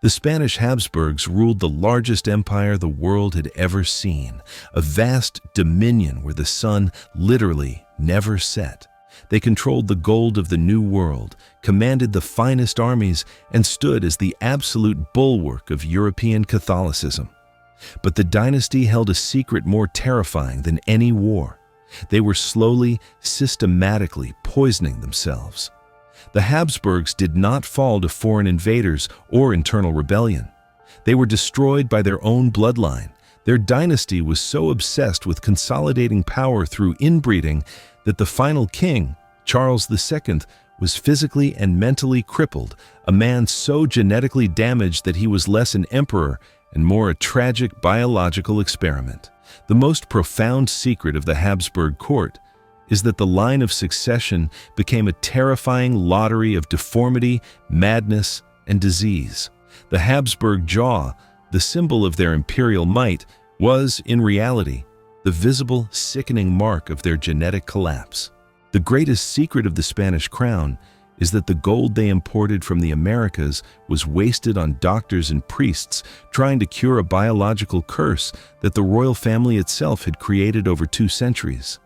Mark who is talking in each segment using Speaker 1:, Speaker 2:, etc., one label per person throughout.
Speaker 1: The Spanish Habsburgs ruled the largest empire the world had ever seen, a vast dominion where the sun literally never set. They controlled the gold of the New World, commanded the finest armies, and stood as the absolute bulwark of European Catholicism. But the dynasty held a secret more terrifying than any war. They were slowly, systematically poisoning themselves. The Habsburgs did not fall to foreign invaders or internal rebellion. They were destroyed by their own bloodline. Their dynasty was so obsessed with consolidating power through inbreeding that the final king, Charles II, was physically and mentally crippled, a man so genetically damaged that he was less an emperor and more a tragic biological experiment. The most profound secret of the Habsburg court is that the line of succession became a terrifying lottery of deformity, madness, and disease. The Habsburg jaw, the symbol of their imperial might, was, in reality, the visible, sickening mark of their genetic collapse. The greatest secret of the Spanish crown is that the gold they imported from the Americas was wasted on doctors and priests trying to cure a biological curse that the royal family itself had created over 2 centuries.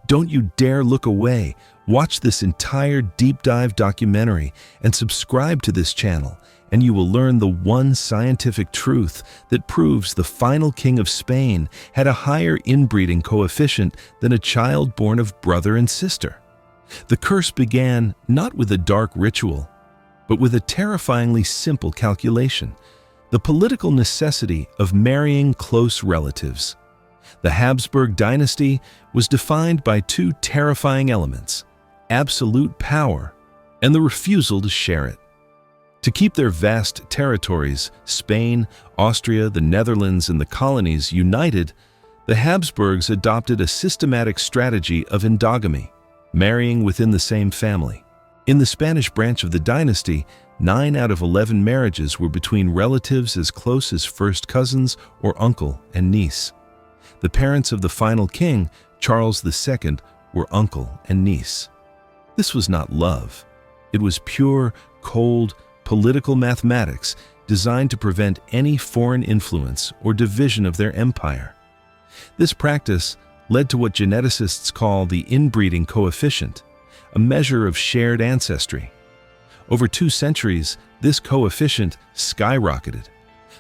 Speaker 1: Don't you dare look away. Watch this entire deep dive documentary and subscribe to this channel, and you will learn the one scientific truth that proves the final king of Spain had a higher inbreeding coefficient than a child born of brother and sister. The curse began not with a dark ritual, but with a terrifyingly simple calculation: the political necessity of marrying close relatives. The Habsburg dynasty was defined by 2 terrifying elements: absolute power and the refusal to share it. To keep their vast territories, Spain, Austria, the Netherlands, and the colonies united, the Habsburgs adopted a systematic strategy of endogamy, marrying within the same family. In the Spanish branch of the dynasty, 9 out of 11 marriages were between relatives as close as first cousins or uncle and niece. The parents of the final king, Charles II, were uncle and niece. This was not love. It was pure, cold, political mathematics designed to prevent any foreign influence or division of their empire. This practice led to what geneticists call the inbreeding coefficient, a measure of shared ancestry. Over 2 centuries, this coefficient skyrocketed.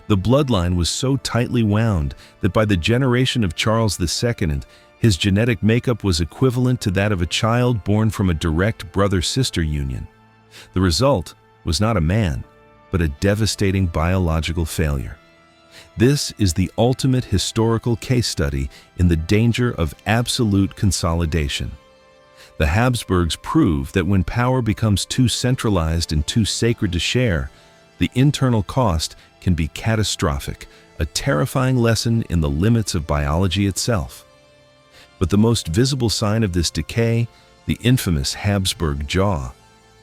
Speaker 1: The bloodline was so tightly wound that by the generation of Charles II, his genetic makeup was equivalent to that of a child born from a direct brother-sister union. The result was not a man, but a devastating biological failure. This is the ultimate historical case study in the danger of absolute consolidation. The Habsburgs prove that when power becomes too centralized and too sacred to share, the internal cost can be catastrophic, a terrifying lesson in the limits of biology itself. But the most visible sign of this decay, the infamous Habsburg jaw,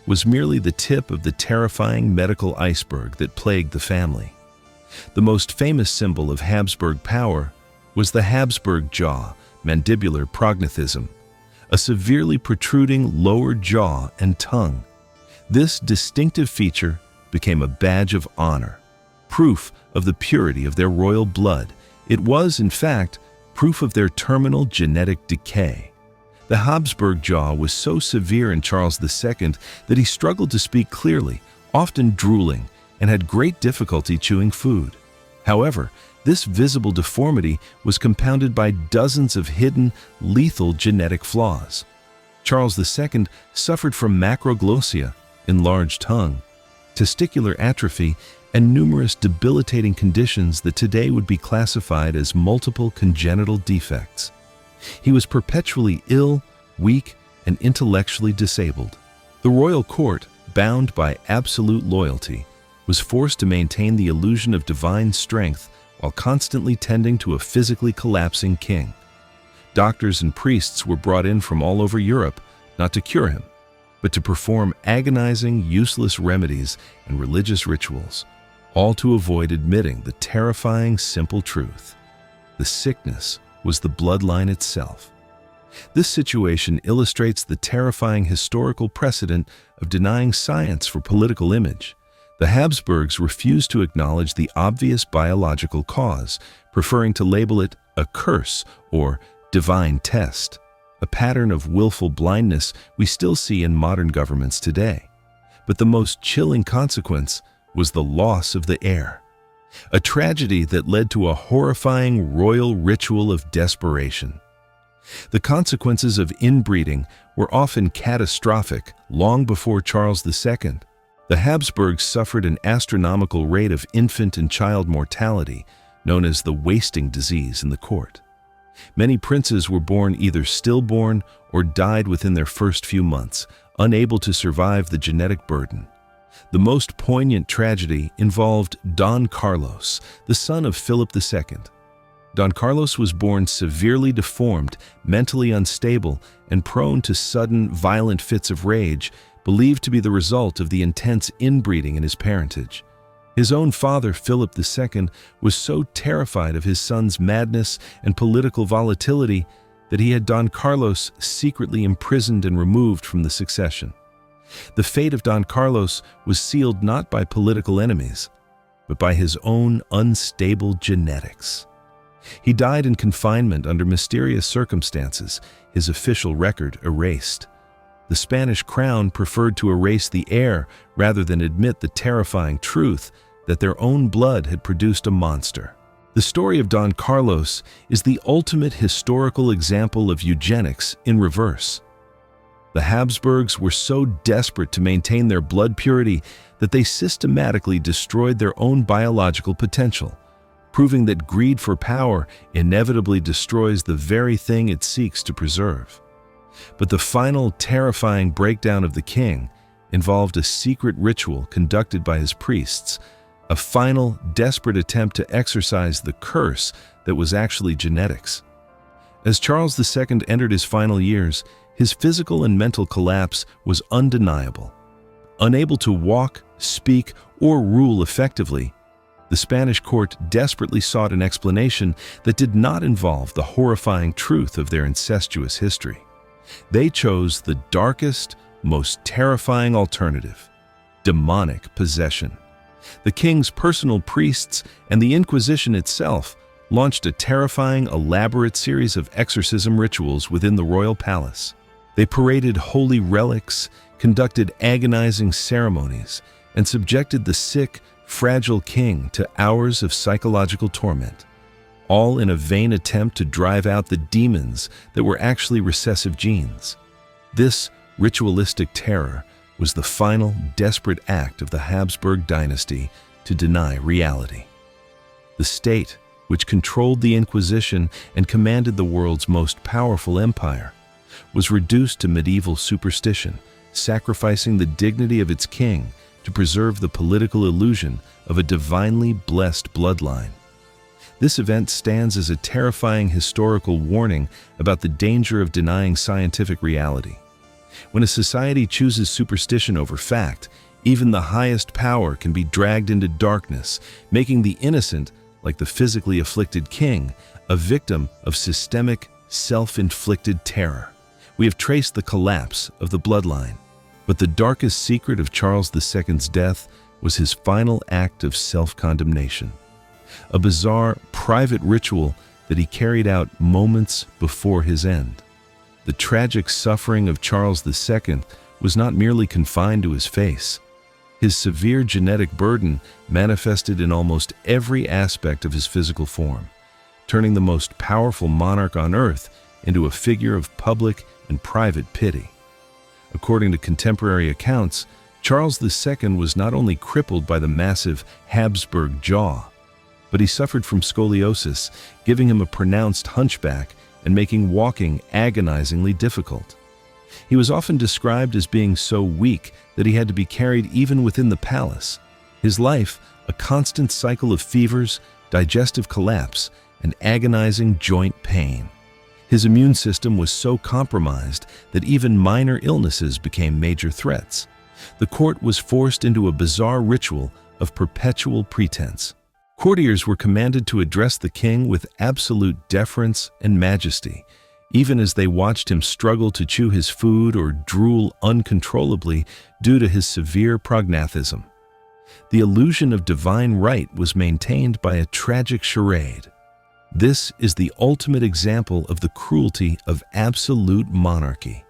Speaker 1: was merely the tip of the terrifying medical iceberg that plagued the family. The most famous symbol of Habsburg power was the Habsburg jaw, mandibular prognathism, a severely protruding lower jaw and tongue. This distinctive feature became a badge of honor, proof of the purity of their royal blood. It was, in fact, proof of their terminal genetic decay. The Habsburg jaw was so severe in Charles II that he struggled to speak clearly, often drooling, and had great difficulty chewing food. However, this visible deformity was compounded by dozens of hidden, lethal genetic flaws. Charles II suffered from macroglossia, enlarged tongue, testicular atrophy, and numerous debilitating conditions that today would be classified as multiple congenital defects. He was perpetually ill, weak, and intellectually disabled. The royal court, bound by absolute loyalty, was forced to maintain the illusion of divine strength while constantly tending to a physically collapsing king. Doctors and priests were brought in from all over Europe, not to cure him, but to perform agonizing, useless remedies and religious rituals, all to avoid admitting the terrifying, simple truth: the sickness was the bloodline itself. This situation illustrates the terrifying historical precedent of denying science for political image. The Habsburgs refused to acknowledge the obvious biological cause, preferring to label it a curse or divine test, a pattern of willful blindness we still see in modern governments today. But the most chilling consequence was the loss of the heir, a tragedy that led to a horrifying royal ritual of desperation. The consequences of inbreeding were often catastrophic long before Charles II. The Habsburgs suffered an astronomical rate of infant and child mortality, known as the wasting disease in the court. Many princes were born either stillborn or died within their first few months, unable to survive the genetic burden. The most poignant tragedy involved Don Carlos, the son of Philip II. Don Carlos was born severely deformed, mentally unstable, and prone to sudden, violent fits of rage, believed to be the result of the intense inbreeding in his parentage. His own father, Philip II, was so terrified of his son's madness and political volatility that he had Don Carlos secretly imprisoned and removed from the succession. The fate of Don Carlos was sealed not by political enemies, but by his own unstable genetics. He died in confinement under mysterious circumstances, his official record erased. The Spanish crown preferred to erase the heir rather than admit the terrifying truth that their own blood had produced a monster. The story of Don Carlos is the ultimate historical example of eugenics in reverse. The Habsburgs were so desperate to maintain their blood purity that they systematically destroyed their own biological potential, proving that greed for power inevitably destroys the very thing it seeks to preserve. But the final terrifying breakdown of the king involved a secret ritual conducted by his priests, a final, desperate attempt to exorcise the curse that was actually genetics. As Charles II entered his final years, his physical and mental collapse was undeniable. Unable to walk, speak, or rule effectively, the Spanish court desperately sought an explanation that did not involve the horrifying truth of their incestuous history. They chose the darkest, most terrifying alternative: demonic possession. The king's personal priests and the Inquisition itself launched a terrifying, elaborate series of exorcism rituals within the royal palace. They paraded holy relics, conducted agonizing ceremonies, and subjected the sick, fragile king to hours of psychological torment, all in a vain attempt to drive out the demons that were actually recessive genes. This ritualistic terror was the final, desperate act of the Habsburg dynasty to deny reality. The state, which controlled the Inquisition and commanded the world's most powerful empire, was reduced to medieval superstition, sacrificing the dignity of its king to preserve the political illusion of a divinely blessed bloodline. This event stands as a terrifying historical warning about the danger of denying scientific reality. When a society chooses superstition over fact, even the highest power can be dragged into darkness, making the innocent, like the physically afflicted king, a victim of systemic, self-inflicted terror. We have traced the collapse of the bloodline, but the darkest secret of Charles II's death was his final act of self-condemnation, a bizarre, private ritual that he carried out moments before his end. The tragic suffering of Charles II was not merely confined to his face. His severe genetic burden manifested in almost every aspect of his physical form, turning the most powerful monarch on earth into a figure of public and private pity. According to contemporary accounts, Charles II was not only crippled by the massive Habsburg jaw, but he suffered from scoliosis, giving him a pronounced hunchback and making walking agonizingly difficult. He was often described as being so weak that he had to be carried even within the palace. His life, a constant cycle of fevers, digestive collapse, and agonizing joint pain. His immune system was so compromised that even minor illnesses became major threats. The court was forced into a bizarre ritual of perpetual pretense. Courtiers were commanded to address the king with absolute deference and majesty, even as they watched him struggle to chew his food or drool uncontrollably due to his severe prognathism. The illusion of divine right was maintained by a tragic charade. This is the ultimate example of the cruelty of absolute monarchy.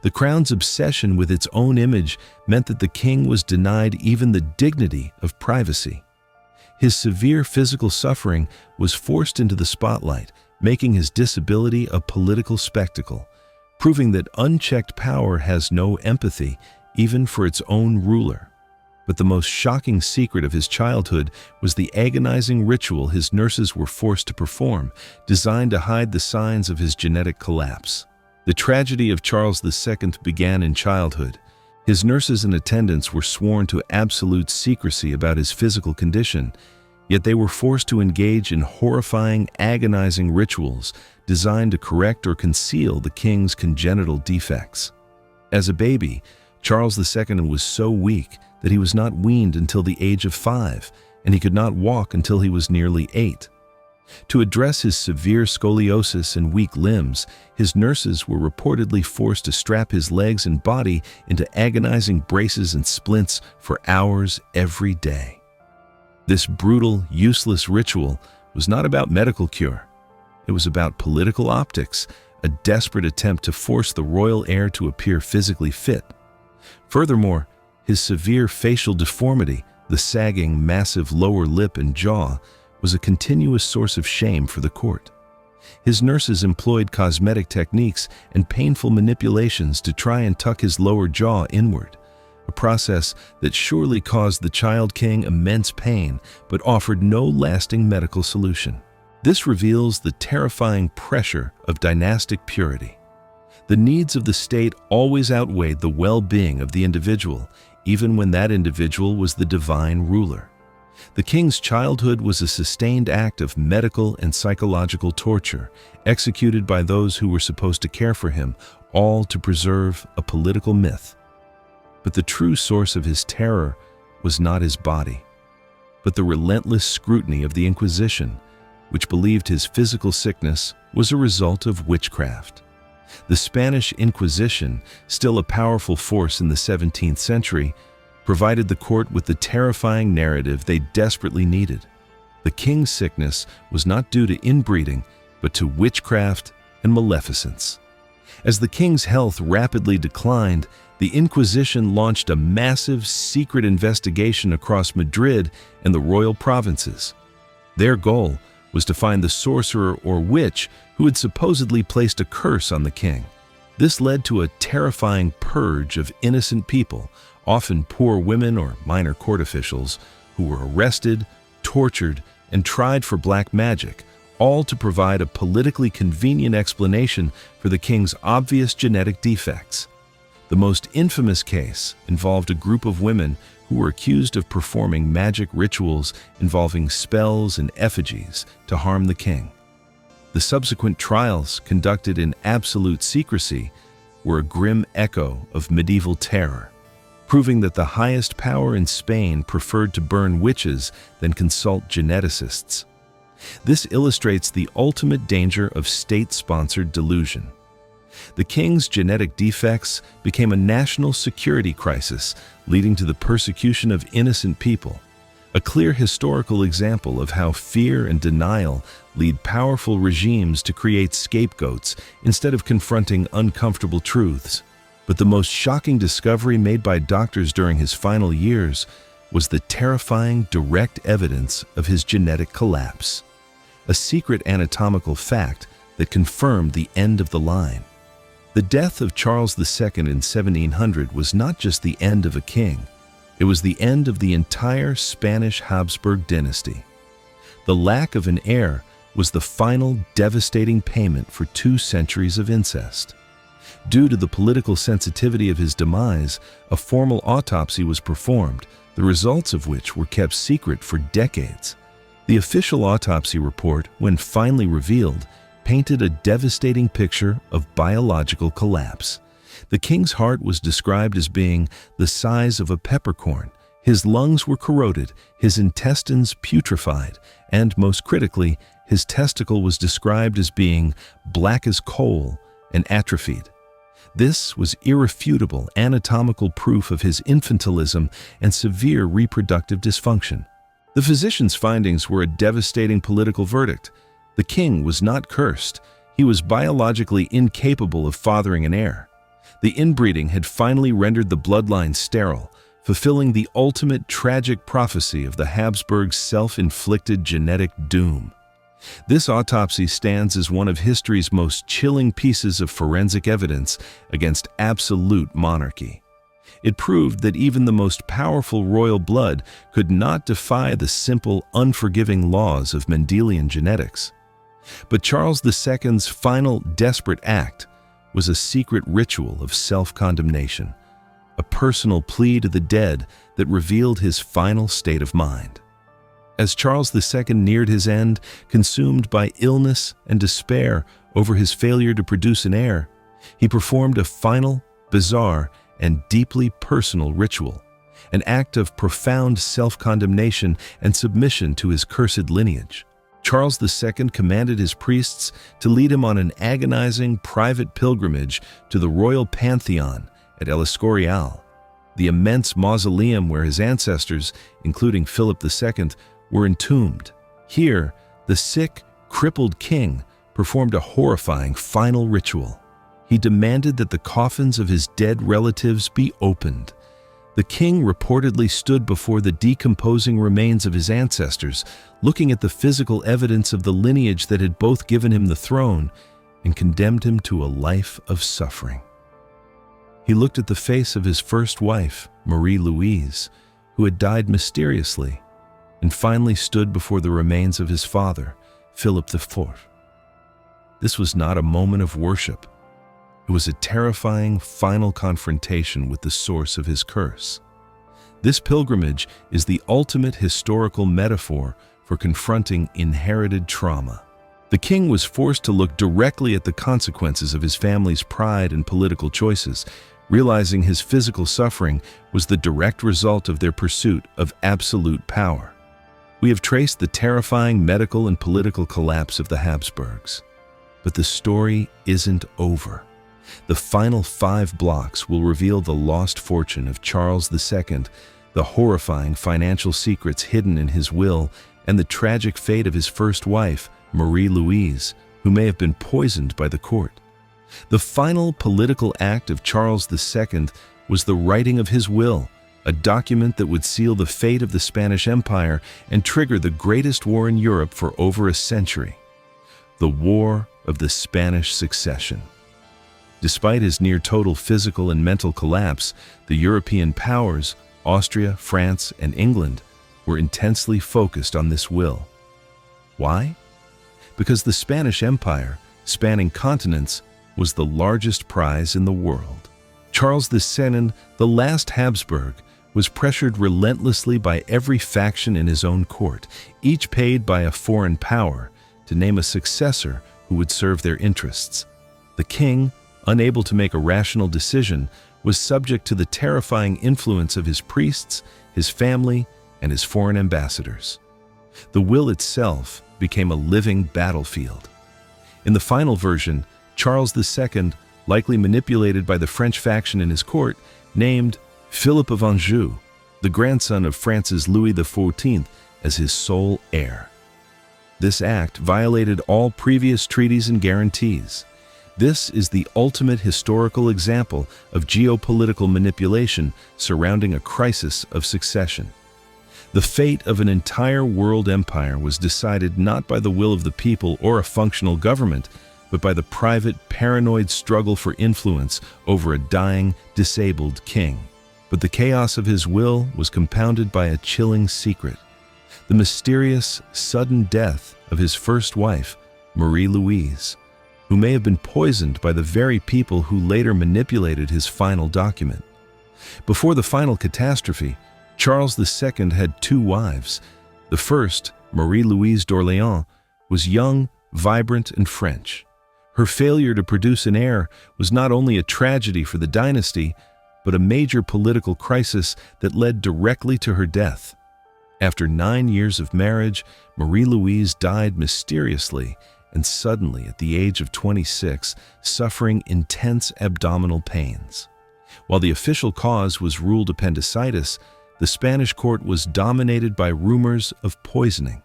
Speaker 1: The crown's obsession with its own image meant that the king was denied even the dignity of privacy. His severe physical suffering was forced into the spotlight, making his disability a political spectacle, proving that unchecked power has no empathy, even for its own ruler. But the most shocking secret of his childhood was the agonizing ritual his nurses were forced to perform, designed to hide the signs of his genetic collapse. The tragedy of Charles II began in childhood. His nurses and attendants were sworn to absolute secrecy about his physical condition, yet they were forced to engage in horrifying, agonizing rituals designed to correct or conceal the king's congenital defects. As a baby, Charles II was so weak that he was not weaned until the age of 5, and he could not walk until he was nearly 8. To address his severe scoliosis and weak limbs, his nurses were reportedly forced to strap his legs and body into agonizing braces and splints for hours every day. This brutal, useless ritual was not about medical cure. It was about political optics, a desperate attempt to force the royal heir to appear physically fit. Furthermore, his severe facial deformity, the sagging, massive lower lip and jaw, was a continuous source of shame for the court. His nurses employed cosmetic techniques and painful manipulations to try and tuck his lower jaw inward, a process that surely caused the child king immense pain but offered no lasting medical solution. This reveals the terrifying pressure of dynastic purity. The needs of the state always outweighed the well-being of the individual, even when that individual was the divine ruler. The king's childhood was a sustained act of medical and psychological torture, executed by those who were supposed to care for him, all to preserve a political myth. But the true source of his terror was not his body, but the relentless scrutiny of the Inquisition, which believed his physical sickness was a result of witchcraft. The Spanish Inquisition, still a powerful force in the 17th century, provided the court with the terrifying narrative they desperately needed. The king's sickness was not due to inbreeding, but to witchcraft and maleficence. As the king's health rapidly declined, the Inquisition launched a massive secret investigation across Madrid and the royal provinces. Their goal was to find the sorcerer or witch who had supposedly placed a curse on the king. This led to a terrifying purge of innocent people, often poor women or minor court officials, who were arrested, tortured, and tried for black magic, all to provide a politically convenient explanation for the king's obvious genetic defects. The most infamous case involved a group of women who were accused of performing magic rituals involving spells and effigies to harm the king. The subsequent trials, conducted in absolute secrecy, were a grim echo of medieval terror, proving that the highest power in Spain preferred to burn witches than consult geneticists. This illustrates the ultimate danger of state-sponsored delusion. The king's genetic defects became a national security crisis, leading to the persecution of innocent people, a clear historical example of how fear and denial lead powerful regimes to create scapegoats instead of confronting uncomfortable truths. But the most shocking discovery made by doctors during his final years was the terrifying direct evidence of his genetic collapse, a secret anatomical fact that confirmed the end of the line. The death of Charles II in 1700 was not just the end of a king, it was the end of the entire Spanish Habsburg dynasty. The lack of an heir was the final devastating payment for 2 centuries of incest. Due to the political sensitivity of his demise, a formal autopsy was performed, the results of which were kept secret for decades. The official autopsy report, when finally revealed, painted a devastating picture of biological collapse. The king's heart was described as being the size of a peppercorn, his lungs were corroded, his intestines putrefied, and most critically, his testicle was described as being black as coal and atrophied. This was irrefutable anatomical proof of his infantilism and severe reproductive dysfunction. The physician's findings were a devastating political verdict. The king was not cursed. He was biologically incapable of fathering an heir. The inbreeding had finally rendered the bloodline sterile, fulfilling the ultimate tragic prophecy of the Habsburgs' self-inflicted genetic doom. This autopsy stands as one of history's most chilling pieces of forensic evidence against absolute monarchy. It proved that even the most powerful royal blood could not defy the simple, unforgiving laws of Mendelian genetics. But Charles II's final desperate act was a secret ritual of self-condemnation, a personal plea to the dead that revealed his final state of mind. As Charles II neared his end, consumed by illness and despair over his failure to produce an heir, he performed a final, bizarre, and deeply personal ritual, an act of profound self-condemnation and submission to his cursed lineage. Charles II commanded his priests to lead him on an agonizing private pilgrimage to the royal pantheon at El Escorial, the immense mausoleum where his ancestors, including Philip II, were entombed. Here, the sick, crippled king performed a horrifying final ritual. He demanded that the coffins of his dead relatives be opened. The king reportedly stood before the decomposing remains of his ancestors, looking at the physical evidence of the lineage that had both given him the throne and condemned him to a life of suffering. He looked at the face of his first wife, Marie-Louise, who had died mysteriously, and finally stood before the remains of his father, Philip IV. This was not a moment of worship. It was a terrifying final confrontation with the source of his curse. This pilgrimage is the ultimate historical metaphor for confronting inherited trauma. The king was forced to look directly at the consequences of his family's pride and political choices, realizing his physical suffering was the direct result of their pursuit of absolute power. We have traced the terrifying medical and political collapse of the Habsburgs. But the story isn't over. The final 5 blocks will reveal the lost fortune of Charles II, the horrifying financial secrets hidden in his will, and the tragic fate of his first wife, Marie-Louise, who may have been poisoned by the court. The final political act of Charles II was the writing of his will, a document that would seal the fate of the Spanish Empire and trigger the greatest war in Europe for over a century, the War of the Spanish Succession. Despite his near-total physical and mental collapse, the European powers, Austria, France, and England, were intensely focused on this will. Why? Because the Spanish Empire, spanning continents, was the largest prize in the world. Charles II, the last Habsburg, was pressured relentlessly by every faction in his own court, each paid by a foreign power, to name a successor who would serve their interests. The king, unable to make a rational decision, was subject to the terrifying influence of his priests, his family, and his foreign ambassadors. The will itself became a living battlefield. In the final version, Charles II, likely manipulated by the French faction in his court, named Philip of Anjou, the grandson of France's Louis XIV, as his sole heir. This act violated all previous treaties and guarantees. This is the ultimate historical example of geopolitical manipulation surrounding a crisis of succession. The fate of an entire world empire was decided not by the will of the people or a functional government, but by the private, paranoid struggle for influence over a dying, disabled king. But the chaos of his will was compounded by a chilling secret: the mysterious, sudden death of his first wife, Marie-Louise, who may have been poisoned by the very people who later manipulated his final document. Before the final catastrophe, Charles II had 2 wives. The first, Marie-Louise d'Orléans, was young, vibrant, and French. Her failure to produce an heir was not only a tragedy for the dynasty, but a major political crisis that led directly to her death. After 9 years of marriage, Marie-Louise died mysteriously and suddenly, at the age of 26, suffering intense abdominal pains. While the official cause was ruled appendicitis, the Spanish court was dominated by rumors of poisoning.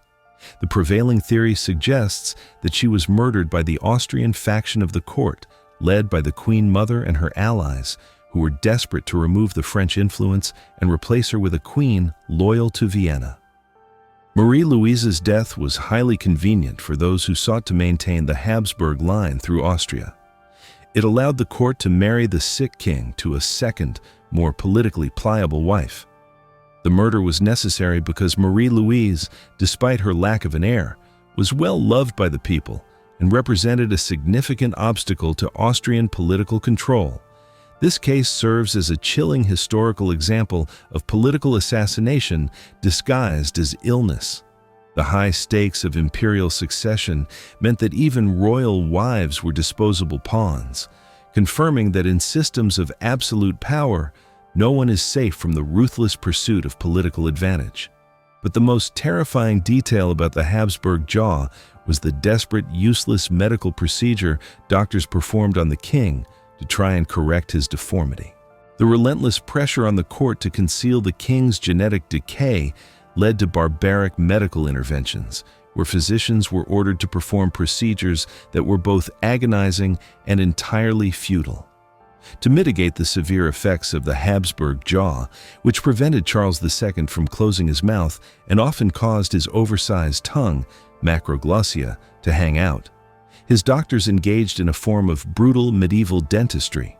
Speaker 1: The prevailing theory suggests that she was murdered by the Austrian faction of the court, led by the Queen Mother and her allies, who were desperate to remove the French influence and replace her with a queen loyal to Vienna. Marie Louise's death was highly convenient for those who sought to maintain the Habsburg line through Austria. It allowed the court to marry the sick king to a second, more politically pliable wife. The murder was necessary because Marie Louise, despite her lack of an heir, was well loved by the people and represented a significant obstacle to Austrian political control. This case serves as a chilling historical example of political assassination disguised as illness. The high stakes of imperial succession meant that even royal wives were disposable pawns, confirming that in systems of absolute power, no one is safe from the ruthless pursuit of political advantage. But the most terrifying detail about the Habsburg jaw was the desperate, useless medical procedure doctors performed on the king to try and correct his deformity. The relentless pressure on the court to conceal the king's genetic decay led to barbaric medical interventions, where physicians were ordered to perform procedures that were both agonizing and entirely futile. To mitigate the severe effects of the Habsburg jaw, which prevented Charles II from closing his mouth and often caused his oversized tongue, macroglossia, to hang out, his doctors engaged in a form of brutal medieval dentistry.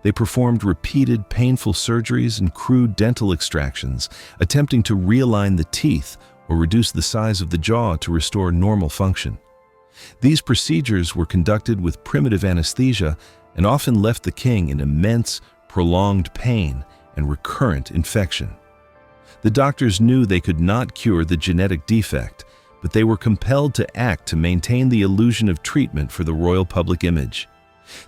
Speaker 1: They performed repeated painful surgeries and crude dental extractions, attempting to realign the teeth or reduce the size of the jaw to restore normal function. These procedures were conducted with primitive anesthesia and often left the king in immense, prolonged pain and recurrent infection. The doctors knew they could not cure the genetic defect, but they were compelled to act to maintain the illusion of treatment for the royal public image.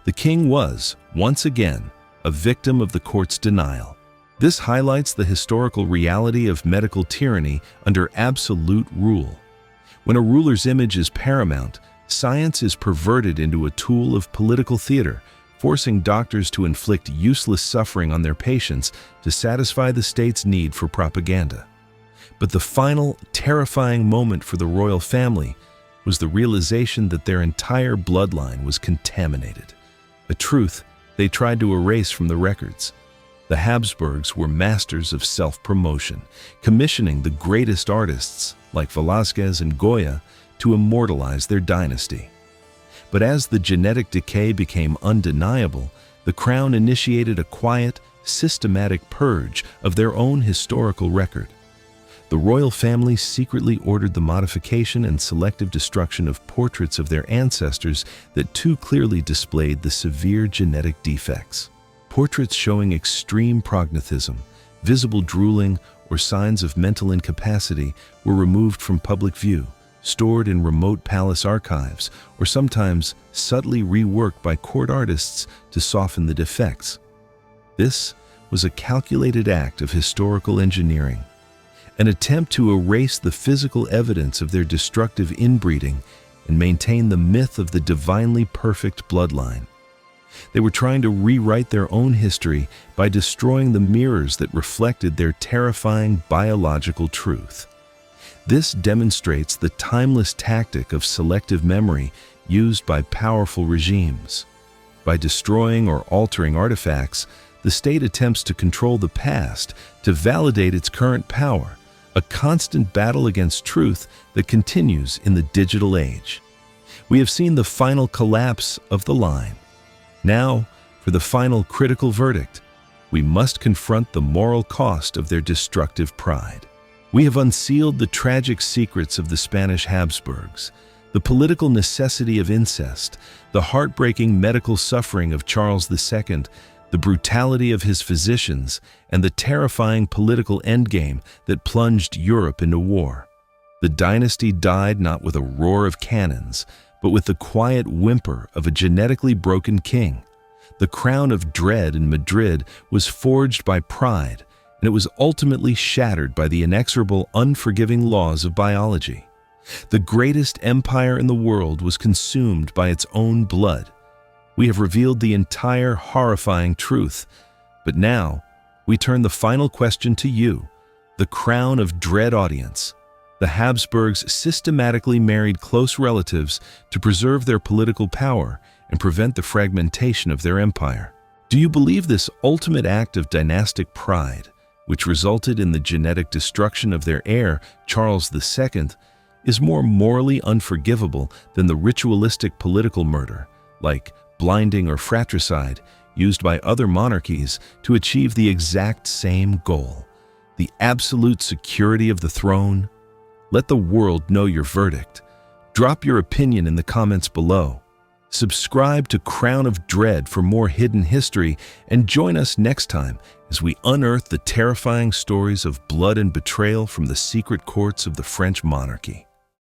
Speaker 1: The king was, once again, a victim of the court's denial. This highlights the historical reality of medical tyranny under absolute rule. When a ruler's image is paramount, science is perverted into a tool of political theater, forcing doctors to inflict useless suffering on their patients to satisfy the state's need for propaganda. But the final, terrifying moment for the royal family was the realization that their entire bloodline was contaminated, a truth they tried to erase from the records. The Habsburgs were masters of self-promotion, commissioning the greatest artists, like Velázquez and Goya, to immortalize their dynasty. But as the genetic decay became undeniable, the crown initiated a quiet, systematic purge of their own historical record. The royal family secretly ordered the modification and selective destruction of portraits of their ancestors that too clearly displayed the severe genetic defects. Portraits showing extreme prognathism, visible drooling, or signs of mental incapacity were removed from public view, stored in remote palace archives, or sometimes subtly reworked by court artists to soften the defects. This was a calculated act of historical engineering, an attempt to erase the physical evidence of their destructive inbreeding and maintain the myth of the divinely perfect bloodline. They were trying to rewrite their own history by destroying the mirrors that reflected their terrifying biological truth. This demonstrates the timeless tactic of selective memory used by powerful regimes. By destroying or altering artifacts, the state attempts to control the past to validate its current power, a constant battle against truth that continues in the digital age. We have seen the final collapse of the line. Now, for the final critical verdict, we must confront the moral cost of their destructive pride. We have unsealed the tragic secrets of the Spanish Habsburgs, the political necessity of incest, the heartbreaking medical suffering of Charles II, the brutality of his physicians, and the terrifying political endgame that plunged Europe into war. The dynasty died not with a roar of cannons, but with the quiet whimper of a genetically broken king. The crown of dread in Madrid was forged by pride, and it was ultimately shattered by the inexorable, unforgiving laws of biology. The greatest empire in the world was consumed by its own blood. We have revealed the entire horrifying truth. But now, we turn the final question to you, the crown of dread audience. The Habsburgs systematically married close relatives to preserve their political power and prevent the fragmentation of their empire. Do you believe this ultimate act of dynastic pride, which resulted in the genetic destruction of their heir, Charles II, is more morally unforgivable than the ritualistic political murder, like blinding or fratricide, used by other monarchies to achieve the exact same goal, the absolute security of the throne? Let the world know your verdict. Drop your opinion in the comments below. Subscribe to Crown of Dread for more hidden history, and join us next time as we unearth the terrifying stories of blood and betrayal from the secret courts of the French monarchy.